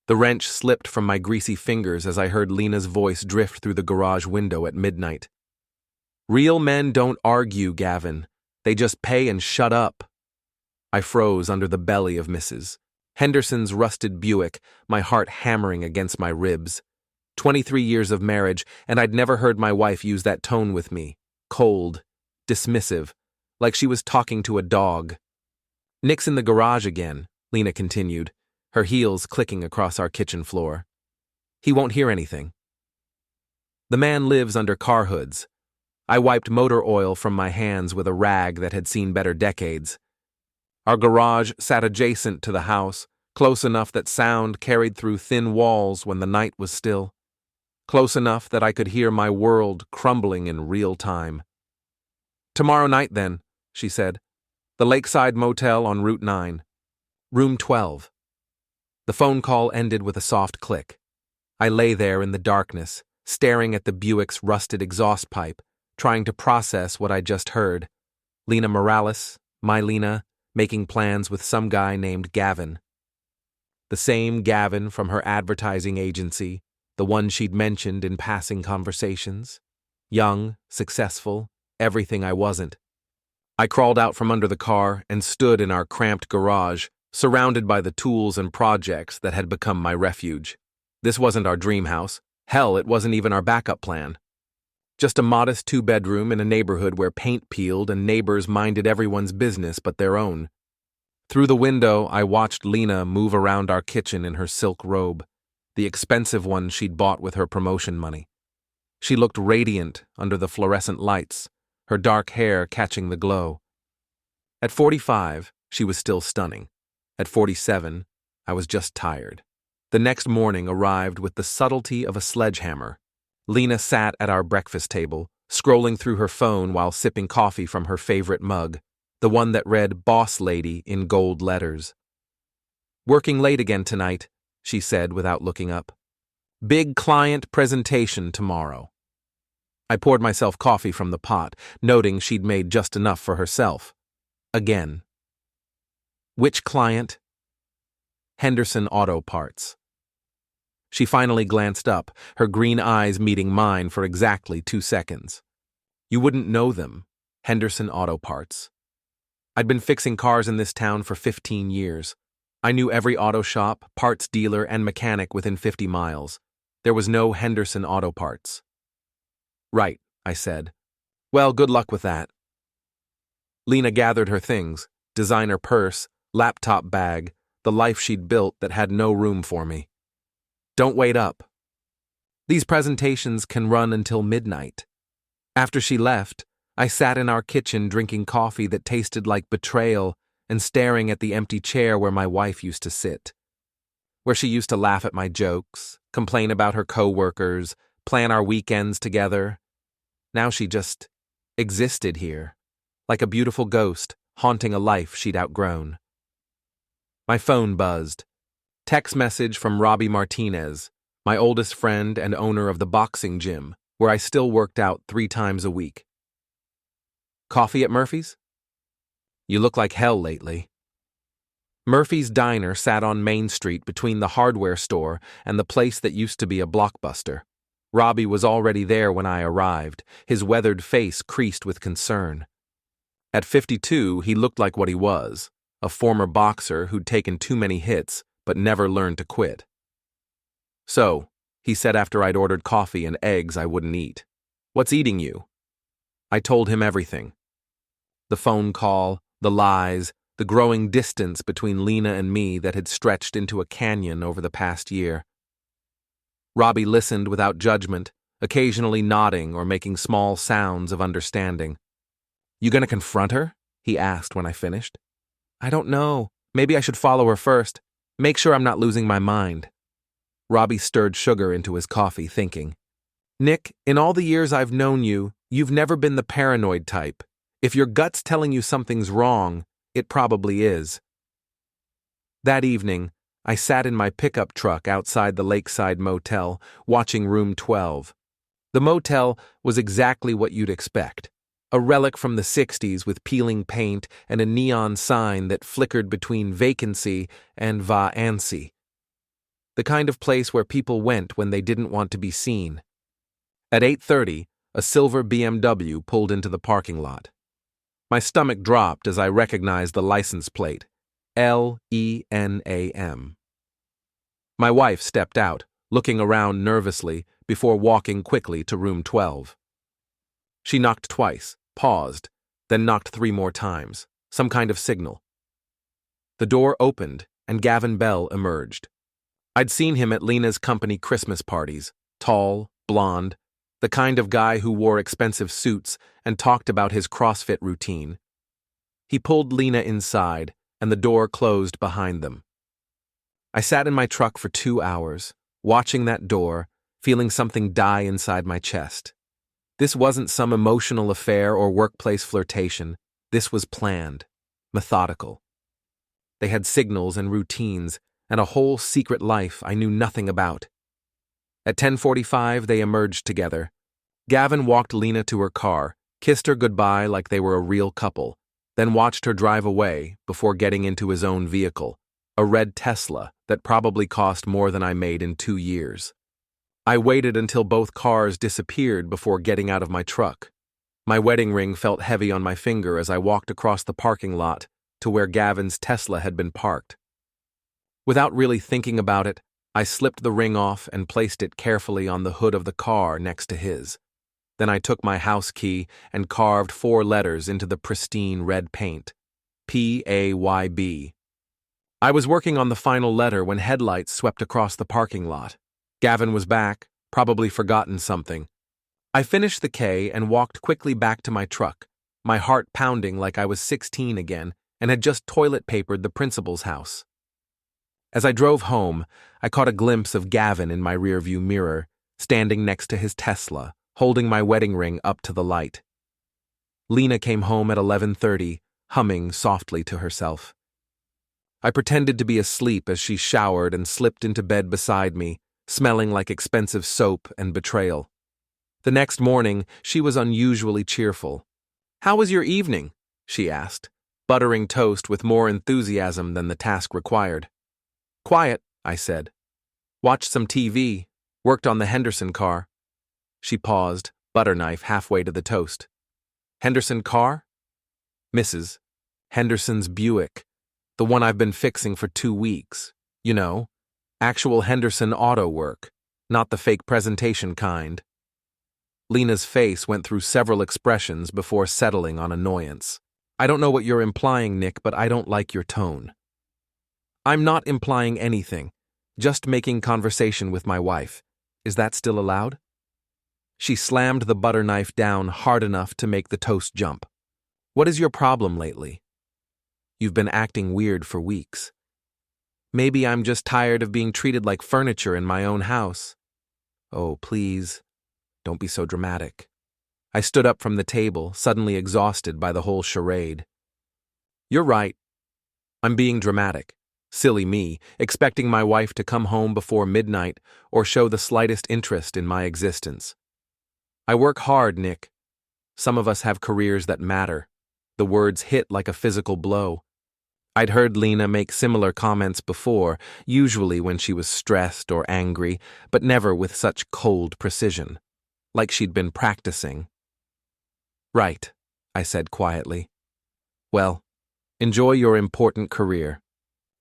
The wrench slipped from my greasy fingers as I heard Lena's voice drift through the garage window at midnight. "Real men don't argue, Gavin. They just pay and shut up." I froze under the belly of Mrs. Henderson's rusted Buick, my heart hammering against my ribs. 23 years of marriage, and I'd never heard my wife use that tone with me. Cold, dismissive, like she was talking to a dog. "Nick's in the garage again," Lena continued, her heels clicking across our kitchen floor. "He won't hear anything." The man lives under car hoods. I wiped motor oil from my hands with a rag that had seen better decades. Our garage sat adjacent to the house, close enough that sound carried through thin walls when the night was still. Close enough that I could hear my world crumbling in real time. "Tomorrow night, then," she said. "The Lakeside Motel on Route 9. Room 12. The phone call ended with a soft click. I lay there in the darkness, staring at the Buick's rusted exhaust pipe, trying to process what I just heard. Lena Morales, my Lena, making plans with some guy named Gavin. The same Gavin from her advertising agency, the one she'd mentioned in passing conversations. Young, successful, everything I wasn't. I crawled out from under the car and stood in our cramped garage, surrounded by the tools and projects that had become my refuge. This wasn't our dream house. Hell, it wasn't even our backup plan. Just a modest 2-bedroom in a neighborhood where paint peeled and neighbors minded everyone's business but their own. Through the window, I watched Lena move around our kitchen in her silk robe, the expensive one she'd bought with her promotion money. She looked radiant under the fluorescent lights, her dark hair catching the glow. At 45, she was still stunning. At 47, I was just tired. The next morning arrived with the subtlety of a sledgehammer. Lena sat at our breakfast table, scrolling through her phone while sipping coffee from her favorite mug, the one that read "Boss Lady" in gold letters. "Working late again tonight," she said without looking up. "Big client presentation tomorrow." I poured myself coffee from the pot, noting she'd made just enough for herself. Again. "Which client?" "Henderson Auto Parts." She finally glanced up, her green eyes meeting mine for exactly 2 seconds. "You wouldn't know them, Henderson Auto Parts." I'd been fixing cars in this town for 15 years. I knew every auto shop, parts dealer, and mechanic within 50 miles. There was no Henderson Auto Parts. "Right," I said. "Well, good luck with that." Lena gathered her things, designer purse, laptop bag, the life she'd built that had no room for me. "Don't wait up. These presentations can run until midnight." After she left, I sat in our kitchen drinking coffee that tasted like betrayal and staring at the empty chair where my wife used to sit. Where she used to laugh at my jokes, complain about her coworkers, plan our weekends together. Now she just existed here, like a beautiful ghost haunting a life she'd outgrown. My phone buzzed. Text message from Robbie Martinez, my oldest friend and owner of the boxing gym, where I still worked out 3 times a week. "Coffee at Murphy's?" "You look like hell lately." Murphy's Diner sat on Main Street between the hardware store and the place that used to be a Blockbuster. Robbie was already there when I arrived, his weathered face creased with concern. At 52, he looked like what he was, a former boxer who'd taken too many hits but never learned to quit. "So," he said after I'd ordered coffee and eggs I wouldn't eat, "what's eating you?" I told him everything. The phone call, the lies, the growing distance between Lena and me that had stretched into a canyon over the past year. Robbie listened without judgment, occasionally nodding or making small sounds of understanding. "You gonna confront her?" he asked when I finished. "I don't know. Maybe I should follow her first. Make sure I'm not losing my mind." Robbie stirred sugar into his coffee, thinking. "Nick, in all the years I've known you, you've never been the paranoid type. If your gut's telling you something's wrong, it probably is." That evening, I sat in my pickup truck outside the Lakeside Motel, watching Room 12. The motel was exactly what you'd expect. A relic from the 60s with peeling paint and a neon sign that flickered between vacancy and va-ancy. the kind of place where people went when they didn't want to be seen. At 8:30, a silver BMW pulled into the parking lot. My stomach dropped as I recognized the license plate, Lenam. My wife stepped out, looking around nervously before walking quickly to room 12. She knocked twice, paused, then knocked 3 more times, some kind of signal. The door opened, and Gavin Bell emerged. I'd seen him at Lena's company Christmas parties, tall, blonde, the kind of guy who wore expensive suits and talked about his CrossFit routine. He pulled Lena inside, and the door closed behind them. I sat in my truck for 2 hours, watching that door, feeling something die inside my chest. This wasn't some emotional affair or workplace flirtation. This was planned, methodical. They had signals and routines, and a whole secret life I knew nothing about. At 10:45, they emerged together. Gavin walked Lena to her car, kissed her goodbye like they were a real couple, then watched her drive away before getting into his own vehicle, a red Tesla that probably cost more than I made in 2 years. I waited until both cars disappeared before getting out of my truck. My wedding ring felt heavy on my finger as I walked across the parking lot to where Gavin's Tesla had been parked. Without really thinking about it, I slipped the ring off and placed it carefully on the hood of the car next to his. Then I took my house key and carved 4 letters into the pristine red paint. PAYB. I was working on the final letter when headlights swept across the parking lot. Gavin was back, probably forgotten something. I finished the K and walked quickly back to my truck, my heart pounding like I was 16 again and had just toilet papered the principal's house. As I drove home, I caught a glimpse of Gavin in my rearview mirror, standing next to his Tesla, holding my wedding ring up to the light. Lena came home at 11:30, humming softly to herself. I pretended to be asleep as she showered and slipped into bed beside me, smelling like expensive soap and betrayal. The next morning, she was unusually cheerful. "How was your evening?" she asked, buttering toast with more enthusiasm than the task required. "Quiet," I said. "Watched some TV, worked on the Henderson car." She paused, butter knife halfway to the toast. "Henderson car?" "Mrs. Henderson's Buick, the one I've been fixing for 2 weeks. You know, actual Henderson auto work, not the fake presentation kind." Lena's face went through several expressions before settling on annoyance. "I don't know what you're implying, Nick, but I don't like your tone." "I'm not implying anything, just making conversation with my wife. Is that still allowed?" She slammed the butter knife down hard enough to make the toast jump. "What is your problem lately?" "You've been acting weird for weeks." "Maybe I'm just tired of being treated like furniture in my own house." "Oh, please, don't be so dramatic." I stood up from the table, suddenly exhausted by the whole charade. "You're right. I'm being dramatic. Silly me, expecting my wife to come home before midnight or show the slightest interest in my existence. I work hard, Nick. Some of us have careers that matter." The words hit like a physical blow. I'd heard Lena make similar comments before, usually when she was stressed or angry, but never with such cold precision, like she'd been practicing. "Right," I said quietly. "Well, enjoy your important career.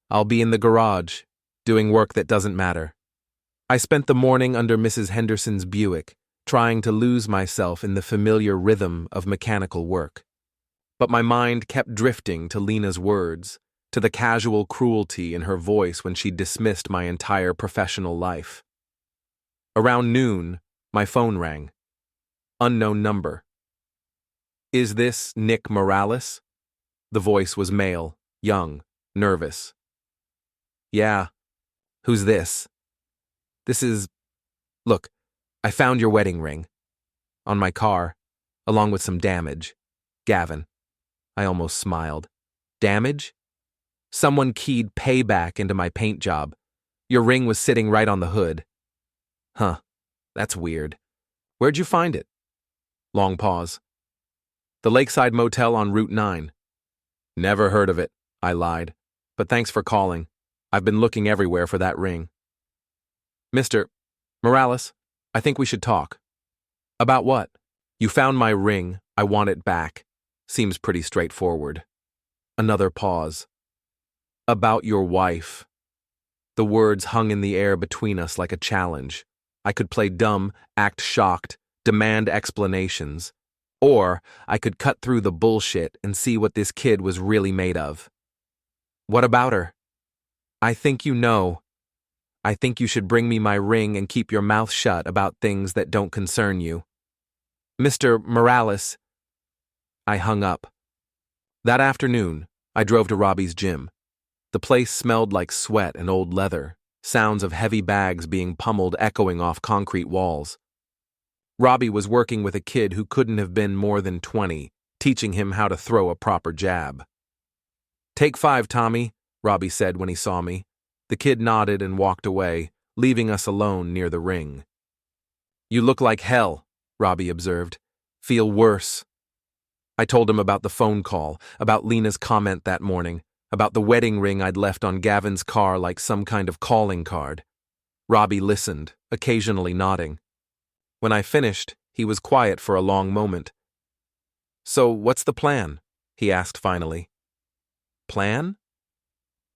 I'll be in the garage, doing work that doesn't matter." I spent the morning under Mrs. Henderson's Buick, trying to lose myself in the familiar rhythm of mechanical work. But my mind kept drifting to Lena's words, to the casual cruelty in her voice when she dismissed my entire professional life. Around noon, my phone rang. Unknown number. "Is this Nick Morales?" The voice was male, young, nervous. "Yeah. Who's this?" "This is... Look, I found your wedding ring. On my car, along with some damage. Gavin." I almost smiled. "Damage?" "Someone keyed payback into my paint job. Your ring was sitting right on the hood." "Huh, that's weird. Where'd you find it?" Long pause. "The Lakeside Motel on Route 9. "Never heard of it," I lied. "But thanks for calling. I've been looking everywhere for that ring." Mr. Morales, I think we should talk. About what? You found my ring. I want it back. Seems pretty straightforward. Another pause. About your wife. The words hung in the air between us like a challenge. I could play dumb, act shocked, demand explanations. Or I could cut through the bullshit and see what this kid was really made of. What about her? I think you know. I think you should bring me my ring and keep your mouth shut about things that don't concern you. Mr. Morales. I hung up. That afternoon, I drove to Robbie's gym. The place smelled like sweat and old leather, sounds of heavy bags being pummeled echoing off concrete walls. Robbie was working with a kid who couldn't have been more than 20, teaching him how to throw a proper jab. Take 5, Tommy, Robbie said when he saw me. The kid nodded and walked away, leaving us alone near the ring. You look like hell, Robbie observed. Feel worse. I told him about the phone call, about Lena's comment that morning, about the wedding ring I'd left on Gavin's car like some kind of calling card. Robbie listened, occasionally nodding. When I finished, he was quiet for a long moment. So, what's the plan? He asked finally. Plan?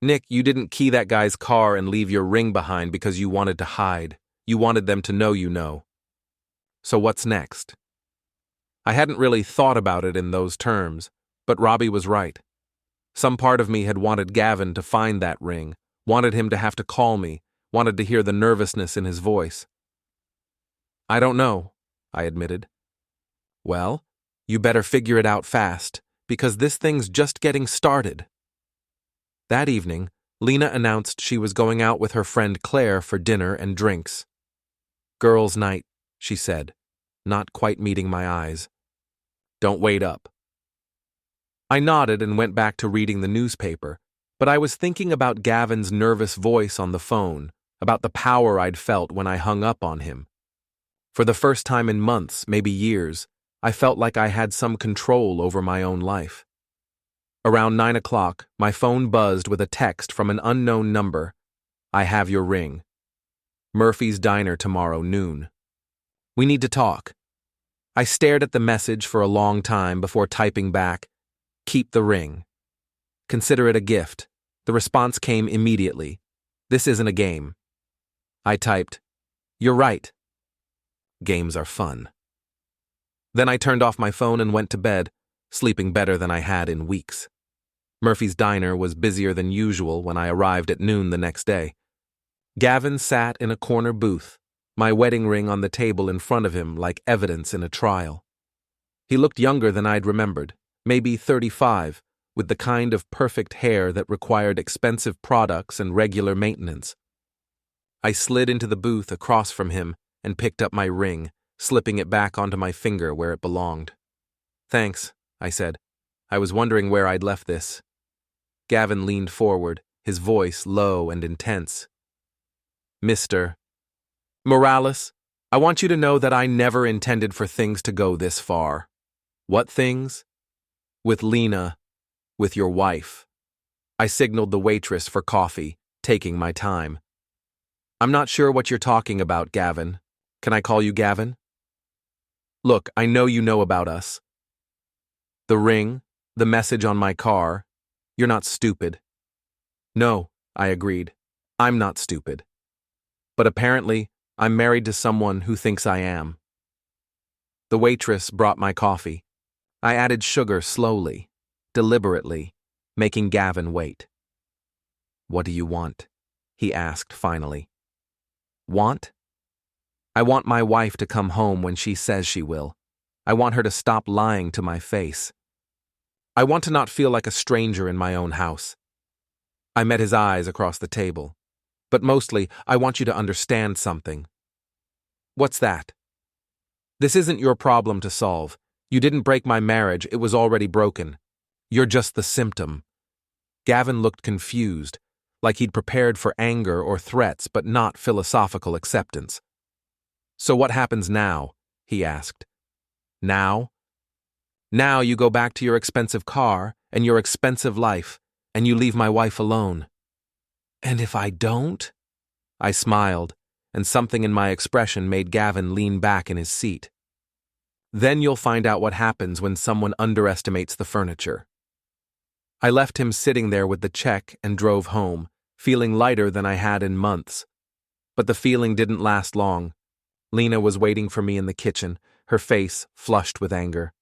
Nick, you didn't key that guy's car and leave your ring behind because you wanted to hide. You wanted them to know you know. So what's next? I hadn't really thought about it in those terms, but Robbie was right. Some part of me had wanted Gavin to find that ring, wanted him to have to call me, wanted to hear the nervousness in his voice. I don't know, I admitted. Well, you better figure it out fast, because this thing's just getting started. That evening, Lena announced she was going out with her friend Claire for dinner and drinks. Girls' night, she said, not quite meeting my eyes. Don't wait up. I nodded and went back to reading the newspaper, but I was thinking about Gavin's nervous voice on the phone, about the power I'd felt when I hung up on him. For the first time in months, maybe years, I felt like I had some control over my own life. Around 9 o'clock, my phone buzzed with a text from an unknown number. I have your ring. Murphy's Diner tomorrow noon. We need to talk. I stared at the message for a long time before typing back, keep the ring. Consider it a gift. The response came immediately. This isn't a game. I typed, you're right. Games are fun. Then I turned off my phone and went to bed, sleeping better than I had in weeks. Murphy's Diner was busier than usual when I arrived at noon the next day. Gavin sat in a corner booth, my wedding ring on the table in front of him like evidence in a trial. He looked younger than I'd remembered, maybe 35, with the kind of perfect hair that required expensive products and regular maintenance. I slid into the booth across from him and picked up my ring, slipping it back onto my finger where it belonged. Thanks, I said. I was wondering where I'd left this. Gavin leaned forward, his voice low and intense. Mr. Morales, I want you to know that I never intended for things to go this far. What things? With Lena, with your wife. I signaled the waitress for coffee, taking my time. I'm not sure what you're talking about, Gavin. Can I call you Gavin? Look, I know you know about us. The ring, the message on my car. You're not stupid. No, I agreed. I'm not stupid. But apparently, I'm married to someone who thinks I am. The waitress brought my coffee. I added sugar slowly, deliberately, making Gavin wait. What do you want? He asked finally. Want? I want my wife to come home when she says she will. I want her to stop lying to my face. I want to not feel like a stranger in my own house. I met his eyes across the table. But mostly, I want you to understand something. What's that? This isn't your problem to solve. You didn't break my marriage, it was already broken. You're just the symptom. Gavin looked confused, like he'd prepared for anger or threats but not philosophical acceptance. So what happens now? He asked. Now? Now you go back to your expensive car and your expensive life, and you leave my wife alone. And if I don't? I smiled, and something in my expression made Gavin lean back in his seat. Then you'll find out what happens when someone underestimates the furniture. I left him sitting there with the check and drove home, feeling lighter than I had in months. But the feeling didn't last long. Lena was waiting for me in the kitchen, her face flushed with anger.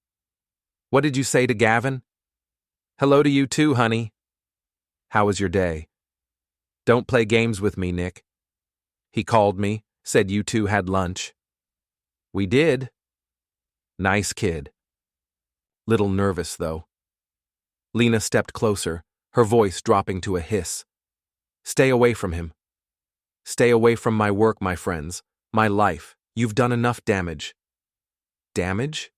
"What did you say to Gavin?" "Hello to you too, honey." "How was your day?" "Don't play games with me, Nick." "He called me, said you two had lunch." "We did." "Nice kid." Little nervous, though. Lena stepped closer, her voice dropping to a hiss. "Stay away from him. Stay away from my work, my friends, my life. You've done enough damage." "Damage?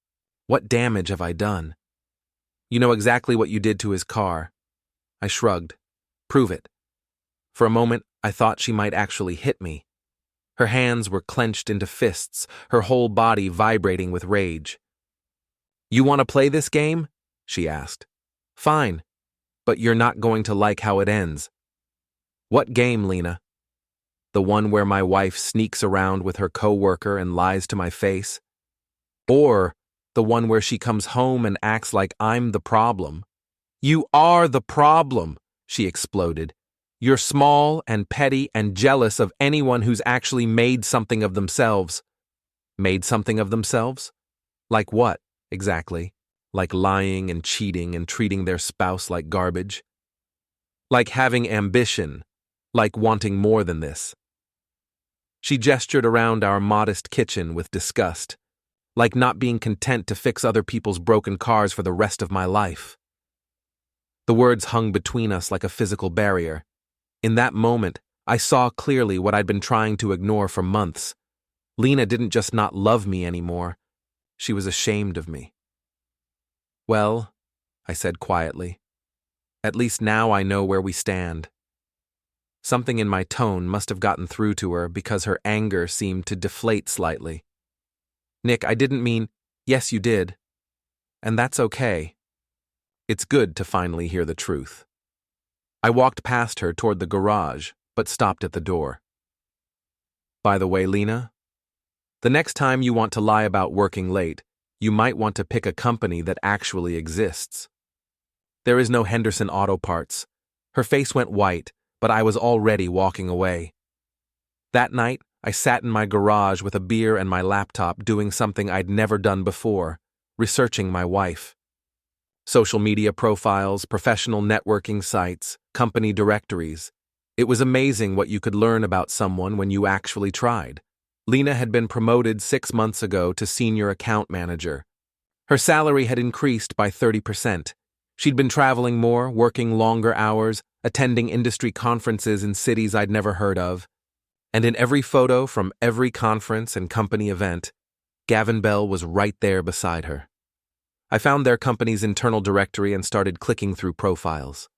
What damage have I done?" "You know exactly what you did to his car." I shrugged. "Prove it." For a moment, I thought she might actually hit me. Her hands were clenched into fists, her whole body vibrating with rage. "You want to play this game?" she asked. "Fine, but you're not going to like how it ends." "What game, Lena?" "The one where my wife sneaks around with her coworker and lies to my face? Or the one where she comes home and acts like I'm the problem?" "You are the problem," she exploded. "You're small and petty and jealous of anyone who's actually made something of themselves." "Made something of themselves? Like what, exactly? Like lying and cheating and treating their spouse like garbage? Like having ambition, like wanting more than this?" She gestured around our modest kitchen with disgust, like not being content to fix other people's broken cars for the rest of my life. The words hung between us like a physical barrier. In that moment, I saw clearly what I'd been trying to ignore for months. Lena didn't just not love me anymore. She was ashamed of me. "Well," I said quietly, "at least now I know where we stand." Something in my tone must have gotten through to her because her anger seemed to deflate slightly. "Nick, I didn't mean—" "Yes, you did. And that's okay. It's good to finally hear the truth." I walked past her toward the garage, but stopped at the door. "By the way, Lena, the next time you want to lie about working late, you might want to pick a company that actually exists. There is no Henderson Auto Parts." Her face went white, but I was already walking away. That night, I sat in my garage with a beer and my laptop doing something I'd never done before, researching my wife. Social media profiles, professional networking sites, company directories. It was amazing what you could learn about someone when you actually tried. Lena had been promoted 6 months ago to senior account manager. Her salary had increased by 30%. She'd been traveling more, working longer hours, attending industry conferences in cities I'd never heard of. And in every photo from every conference and company event, Gavin Bell was right there beside her. I found their company's internal directory and started clicking through profiles.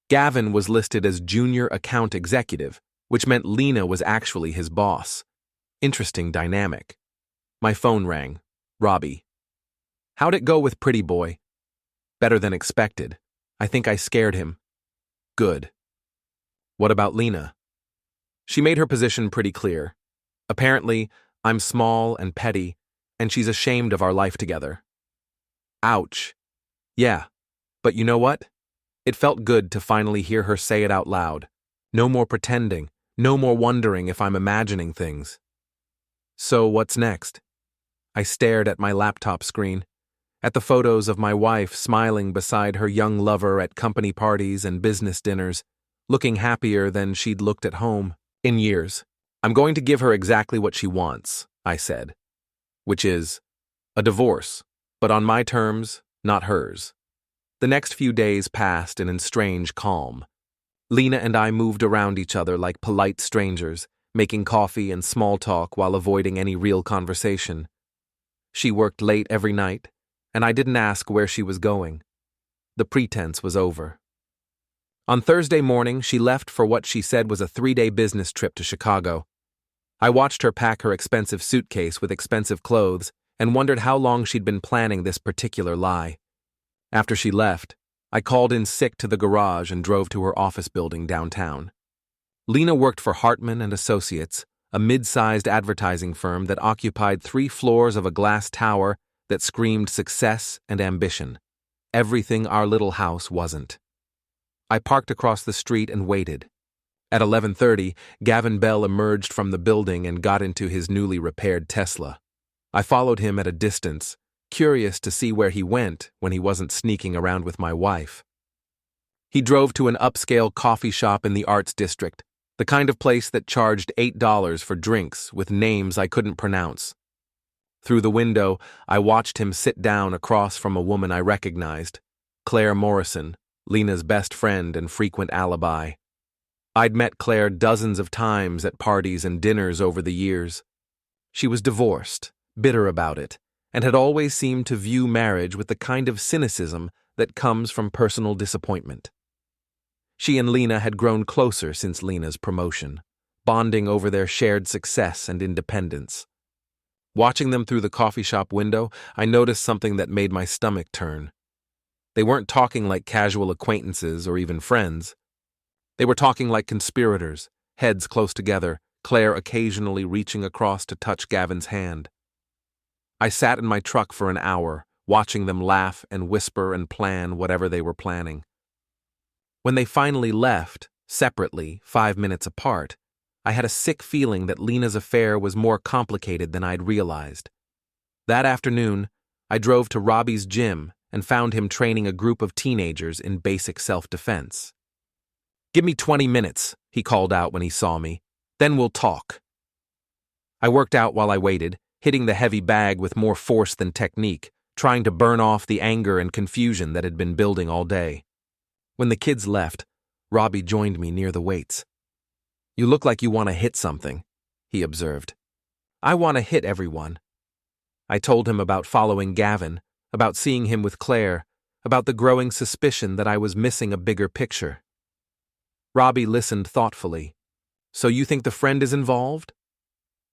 Gavin was listed as junior account executive, which meant Lena was actually his boss. Interesting dynamic. My phone rang. Robbie. "How'd it go with Pretty Boy?" "Better than expected. I think I scared him." "Good. What about Lena?" She made her position pretty clear. Apparently, I'm small and petty, and she's ashamed of our life together. Ouch. Yeah, but you know what? It felt good to finally hear her say it out loud. No more pretending, no more wondering if I'm imagining things. So what's next? I stared at my laptop screen, at the photos of my wife smiling beside her young lover at company parties and business dinners, looking happier than she'd looked at home in years. "I'm going to give her exactly what she wants," I said, which is a divorce, but on my terms, not hers. The next few days passed in strange calm. Lena and I moved around each other like polite strangers, making coffee and small talk while avoiding any real conversation. She worked late every night, and I didn't ask where she was going. The pretense was over. On Thursday morning, she left for what she said was a 3-day business trip to Chicago. I watched her pack her expensive suitcase with expensive clothes and wondered how long she'd been planning this particular lie. After she left, I called in sick to the garage and drove to her office building downtown. Lena worked for Hartman and Associates, a mid-sized advertising firm that occupied 3 floors of a glass tower that screamed success and ambition. Everything our little house wasn't. I parked across the street and waited. At 11:30, Gavin Bell emerged from the building and got into his newly repaired Tesla. I followed him at a distance, curious to see where he went when he wasn't sneaking around with my wife. He drove to an upscale coffee shop in the Arts District, the kind of place that charged $8 for drinks with names I couldn't pronounce. Through the window, I watched him sit down across from a woman I recognized, Claire Morrison, Lena's best friend and frequent alibi. I'd met Claire dozens of times at parties and dinners over the years. She was divorced, bitter about it, and had always seemed to view marriage with the kind of cynicism that comes from personal disappointment. She and Lena had grown closer since Lena's promotion, bonding over their shared success and independence. Watching them through the coffee shop window, I noticed something that made my stomach turn. They weren't talking like casual acquaintances or even friends. They were talking like conspirators, heads close together, Claire occasionally reaching across to touch Gavin's hand. I sat in my truck for an hour, watching them laugh and whisper and plan whatever they were planning. When they finally left, separately, 5 minutes apart, I had a sick feeling that Lena's affair was more complicated than I'd realized. That afternoon, I drove to Robbie's gym and found him training a group of teenagers in basic self-defense. "Give me 20 minutes, he called out when he saw me. "Then we'll talk." I worked out while I waited, hitting the heavy bag with more force than technique, trying to burn off the anger and confusion that had been building all day. When the kids left, Robbie joined me near the weights. "You look like you want to hit something," he observed. "I want to hit everyone." I told him about following Gavin, about seeing him with Claire, about the growing suspicion that I was missing a bigger picture. Robbie listened thoughtfully. "So you think the friend is involved?"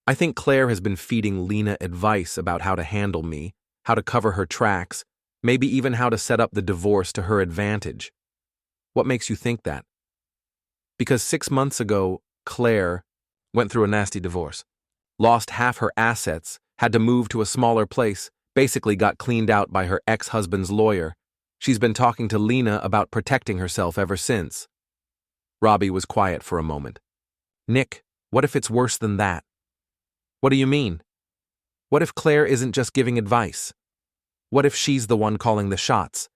"I think Claire has been feeding Lena advice about how to handle me, how to cover her tracks, maybe even how to set up the divorce to her advantage." "What makes you think that?" "Because 6 months ago, Claire went through a nasty divorce, lost half her assets, had to move to a smaller place, basically got cleaned out by her ex-husband's lawyer. She's been talking to Lena about protecting herself ever since." Robbie was quiet for a moment. "Nick, what if it's worse than that?" "What do you mean?" "What if Claire isn't just giving advice? What if she's the one calling the shots?"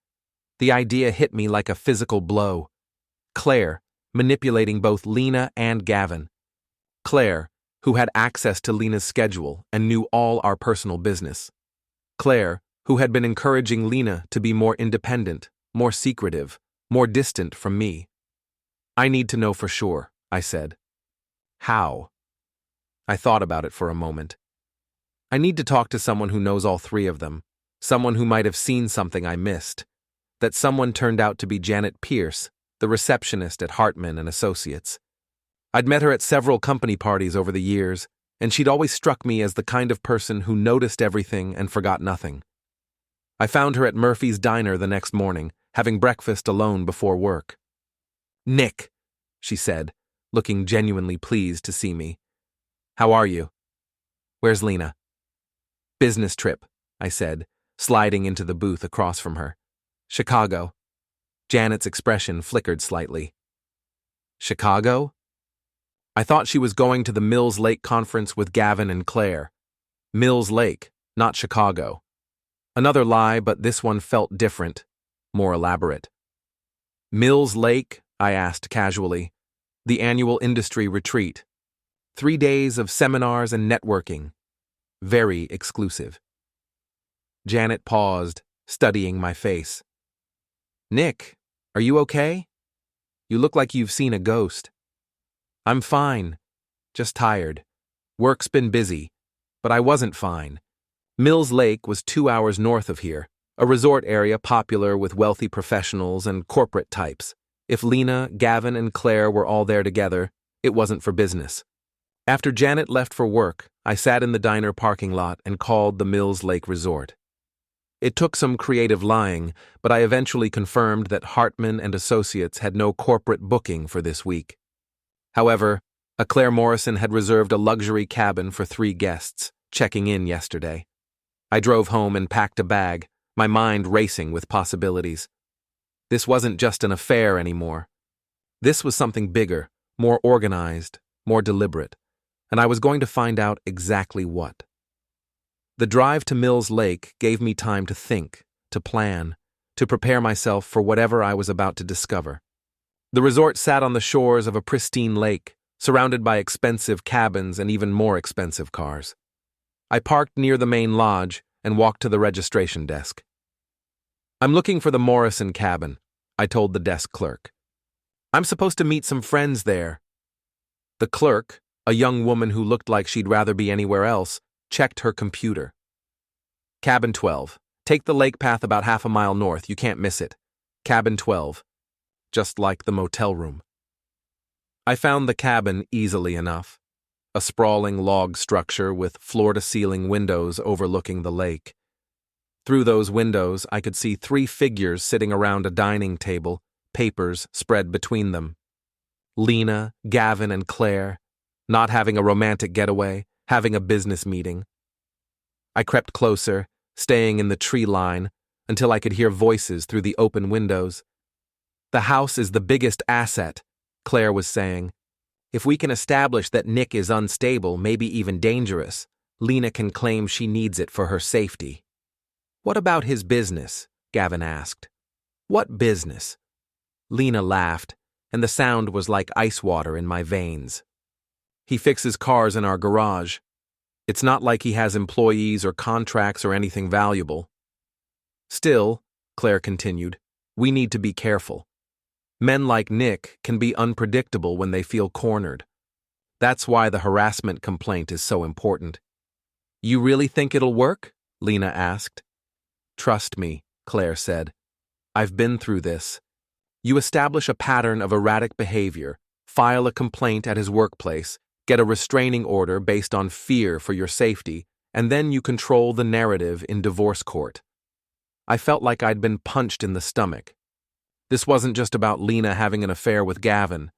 The idea hit me like a physical blow. Claire, manipulating both Lena and Gavin. Claire, who had access to Lena's schedule and knew all our personal business. Claire, who had been encouraging Lena to be more independent, more secretive, more distant from me. "I need to know for sure," I said. "How?" I thought about it for a moment. "I need to talk to someone who knows all 3 of them, someone who might have seen something I missed." That someone turned out to be Janet Pierce, the receptionist at Hartman and Associates. I'd met her at several company parties over the years, and she'd always struck me as the kind of person who noticed everything and forgot nothing. I found her at Murphy's Diner the next morning, having breakfast alone before work. "Nick," she said, looking genuinely pleased to see me. "How are you?" "Where's Lena?" "Business trip," I said, sliding into the booth across from her. "Chicago." Janet's expression flickered slightly. "Chicago?" I thought she was going to the Mills Lake conference with Gavin and Claire. Mills Lake, not Chicago. Another lie, but this one felt different, more elaborate. "Mills Lake?" I asked casually. "The annual industry retreat. 3 days of seminars and networking. Very exclusive." Janet paused, studying my face. "Nick, are you okay? You look like you've seen a ghost." "I'm fine. Just tired. Work's been busy. But I wasn't fine. Mills Lake was 2 hours north of here, a resort area popular with wealthy professionals and corporate types. If Lena, Gavin, and Claire were all there together, it wasn't for business. After Janet left for work, I sat in the diner parking lot and called the Mills Lake Resort. It took some creative lying, but I eventually confirmed that Hartman and Associates had no corporate booking for this week. However, Claire Morrison had reserved a luxury cabin for 3 guests, checking in yesterday. I drove home and packed a bag, my mind racing with possibilities. This wasn't just an affair anymore. This was something bigger, more organized, more deliberate, and I was going to find out exactly what. The drive to Mills Lake gave me time to think, to plan, to prepare myself for whatever I was about to discover. The resort sat on the shores of a pristine lake, surrounded by expensive cabins and even more expensive cars. I parked near the main lodge and walked to the registration desk. "I'm looking for the Morrison cabin," I told the desk clerk. "I'm supposed to meet some friends there." The clerk, a young woman who looked like she'd rather be anywhere else, checked her computer. "Cabin 12. Take the lake path about half a mile north, you can't miss it. Cabin 12. Just like the motel room. I found the cabin easily enough. A sprawling log structure with floor-to-ceiling windows overlooking the lake. Through those windows, I could see 3 figures sitting around a dining table, papers spread between them. Lena, Gavin, and Claire, not having a romantic getaway, having a business meeting. I crept closer, staying in the tree line, until I could hear voices through the open windows. "The house is the biggest asset," Claire was saying. "If we can establish that Nick is unstable, maybe even dangerous, Lena can claim she needs it for her safety." "What about his business?" Gavin asked. "What business?" Lena laughed, and the sound was like ice water in my veins. "He fixes cars in our garage. It's not like he has employees or contracts or anything valuable." "Still," Claire continued, "we need to be careful. Men like Nick can be unpredictable when they feel cornered. That's why the harassment complaint is so important." "You really think it'll work?" Lena asked. "Trust me," Claire said. "I've been through this. You establish a pattern of erratic behavior, file a complaint at his workplace, get a restraining order based on fear for your safety, and then you control the narrative in divorce court." I felt like I'd been punched in the stomach. This wasn't just about Lena having an affair with Gavin.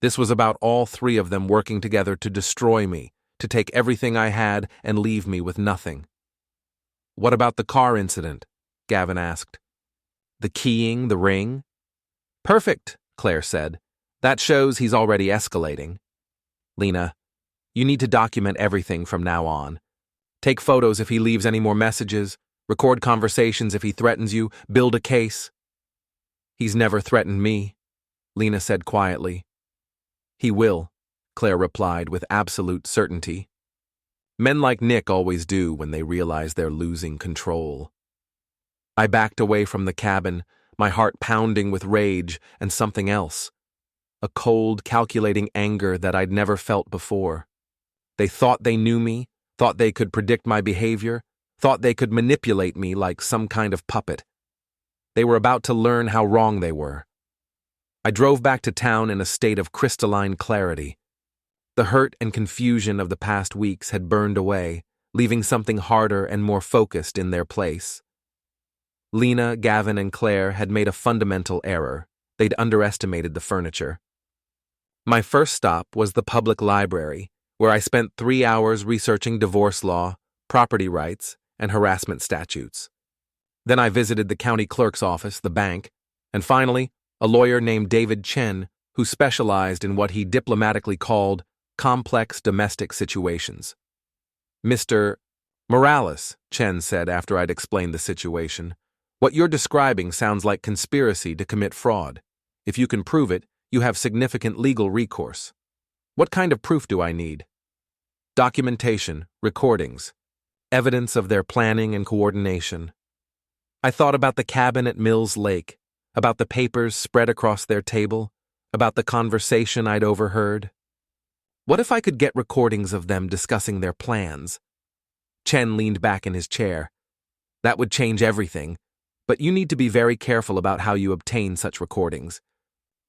This was about all 3 of them working together to destroy me, to take everything I had and leave me with nothing. "What about the car incident?" Gavin asked. "The keying, the ring?" "Perfect," Claire said. "That shows he's already escalating." "Lena, you need to document everything from now on. Take photos if he leaves any more messages, record conversations if he threatens you, build a case." "He's never threatened me," Lena said quietly. "He will," Claire replied with absolute certainty. Men like Nick always do when they realize they're losing control. I backed away from the cabin, my heart pounding with rage and something else. A cold, calculating anger that I'd never felt before. They thought they knew me, thought they could predict my behavior, thought they could manipulate me like some kind of puppet. They were about to learn how wrong they were. I drove back to town in a state of crystalline clarity. The hurt and confusion of the past weeks had burned away, leaving something harder and more focused in their place. Lena, Gavin, and Claire had made a fundamental error. They'd underestimated the furniture. My first stop was the public library, where I spent 3 hours researching divorce law, property rights, and harassment statutes. Then I visited the county clerk's office, the bank, and finally, a lawyer named David Chen, who specialized in what he diplomatically called complex domestic situations. "Mr. Morales," Chen said after I'd explained the situation, "what you're describing sounds like conspiracy to commit fraud. If you can prove it, you have significant legal recourse. What kind of proof do I need?" "Documentation, recordings, evidence of their planning and coordination." I thought about the cabin at Mills Lake, about the papers spread across their table, about the conversation I'd overheard. What if I could get recordings of them discussing their plans? Chen leaned back in his chair. "That would change everything, but you need to be very careful about how you obtain such recordings.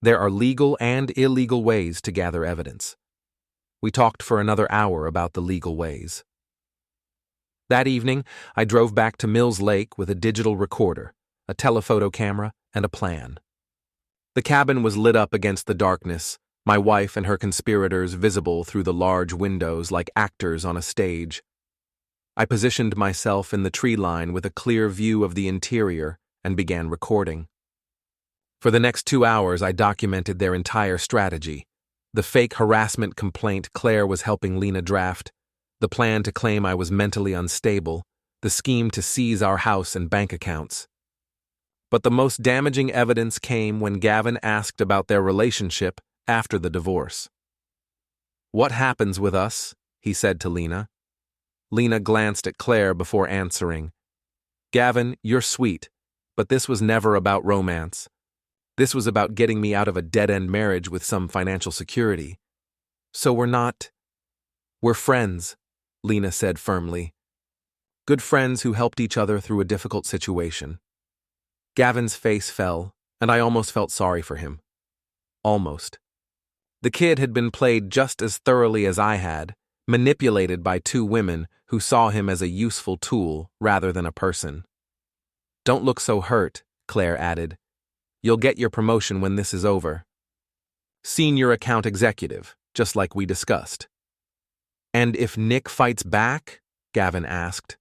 There are legal and illegal ways to gather evidence." We talked for another hour about the legal ways. That evening, I drove back to Mills Lake with a digital recorder, a telephoto camera, and a plan. The cabin was lit up against the darkness, my wife and her conspirators visible through the large windows like actors on a stage. I positioned myself in the tree line with a clear view of the interior and began recording. For the next 2 hours, I documented their entire strategy. The fake harassment complaint Claire was helping Lena draft, the plan to claim I was mentally unstable, the scheme to seize our house and bank accounts. But the most damaging evidence came when Gavin asked about their relationship after the divorce. "What happens with us?" he said to Lena. Lena glanced at Claire before answering. "Gavin, you're sweet, but this was never about romance. This was about getting me out of a dead-end marriage with some financial security. So we're friends," Lena said firmly. "Good friends who helped each other through a difficult situation." Gavin's face fell, and I almost felt sorry for him. Almost. The kid had been played just as thoroughly as I had, manipulated by 2 women who saw him as a useful tool rather than a person. "Don't look so hurt," Claire added. "You'll get your promotion when this is over. Senior account executive, just like we discussed." "And if Nick fights back?" Gavin asked.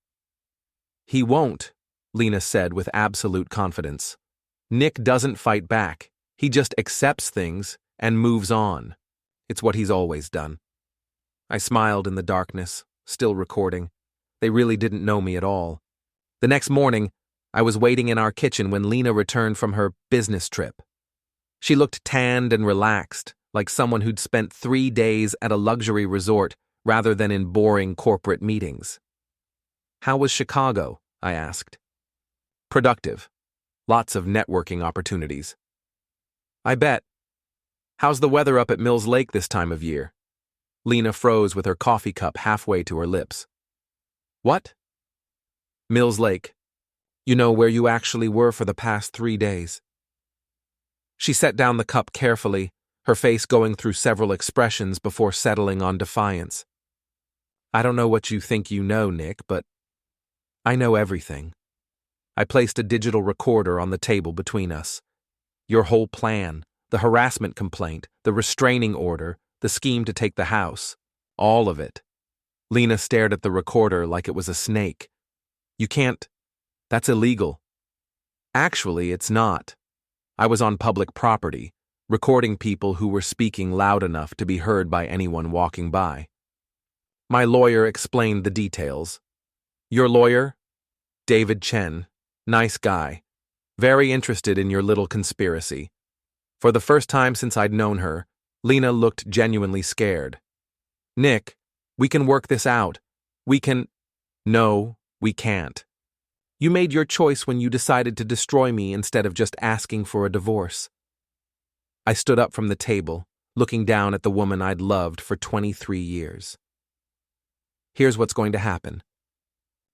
"He won't," Lena said with absolute confidence. "Nick doesn't fight back. He just accepts things and moves on. It's what he's always done." I smiled in the darkness, still recording. They really didn't know me at all. The next morning, I was waiting in our kitchen when Lena returned from her business trip. She looked tanned and relaxed, like someone who'd spent 3 days at a luxury resort rather than in boring corporate meetings. "How was Chicago?" I asked. "Productive. Lots of networking opportunities." "I bet. How's the weather up at Mills Lake this time of year?" Lena froze with her coffee cup halfway to her lips. "What?" "Mills Lake. You know where you actually were for the past 3 days." She set down the cup carefully, her face going through several expressions before settling on defiance. "I don't know what you think you know, Nick, but I know everything." I placed a digital recorder on the table between us. "Your whole plan, the harassment complaint, the restraining order, the scheme to take the house, all of it." Lena stared at the recorder like it was a snake. "You can't. That's illegal." "Actually, it's not. I was on public property, recording people who were speaking loud enough to be heard by anyone walking by." My lawyer explained the details. "Your lawyer? David Chen. Nice guy. Very interested in your little conspiracy." For the first time since I'd known her, Lena looked genuinely scared. "Nick, we can work this out. We can—" "No, we can't. You made your choice when you decided to destroy me instead of just asking for a divorce." I stood up from the table, looking down at the woman I'd loved for 23 years. "Here's what's going to happen.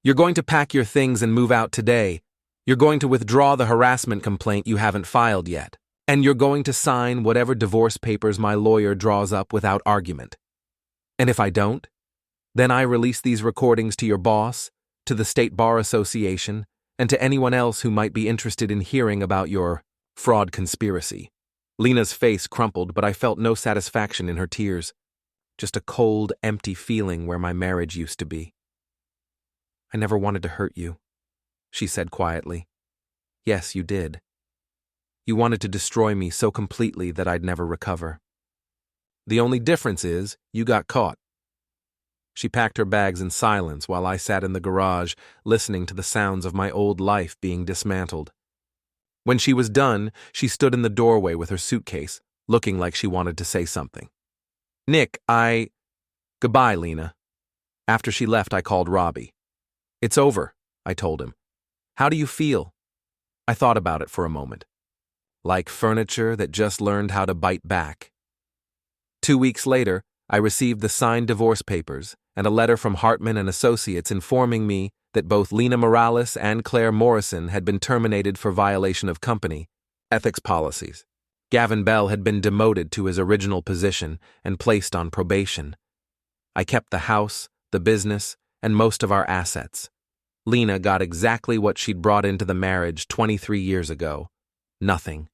You're going to pack your things and move out today. You're going to withdraw the harassment complaint you haven't filed yet. And you're going to sign whatever divorce papers my lawyer draws up without argument. And if I don't, then I release these recordings to your boss, to the State Bar Association, and to anyone else who might be interested in hearing about your fraud conspiracy." Lena's face crumpled, but I felt no satisfaction in her tears. Just a cold, empty feeling where my marriage used to be. "I never wanted to hurt you," she said quietly. "Yes, you did. You wanted to destroy me so completely that I'd never recover. The only difference is you got caught." She packed her bags in silence while I sat in the garage, listening to the sounds of my old life being dismantled. When she was done, she stood in the doorway with her suitcase, looking like she wanted to say something. "Nick, Goodbye, Lena." After she left, I called Robbie. "It's over," I told him. "How do you feel?" I thought about it for a moment. Like furniture that just learned how to bite back. 2 weeks later, I received the signed divorce papers and a letter from Hartman and Associates informing me that both Lena Morales and Claire Morrison had been terminated for violation of company ethics policies. Gavin Bell had been demoted to his original position and placed on probation. I kept the house, the business, and most of our assets. Lena got exactly what she'd brought into the marriage 23 years ago. Nothing.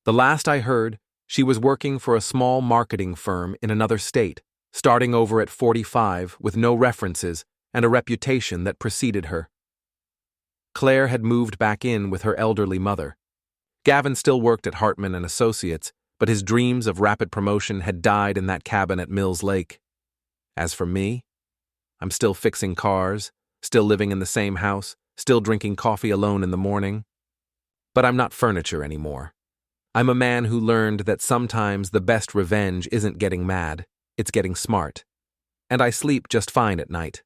The last I heard, She was working for a small marketing firm in another state, starting over at 45 with no references and a reputation that preceded her. Claire had moved back in with her elderly mother. Gavin still worked at Hartman and Associates, but his dreams of rapid promotion had died in that cabin at Mills Lake. As for me, I'm still fixing cars, still living in the same house, still drinking coffee alone in the morning. But I'm not furniture anymore. I'm a man who learned that sometimes the best revenge isn't getting mad, it's getting smart. And I sleep just fine at night.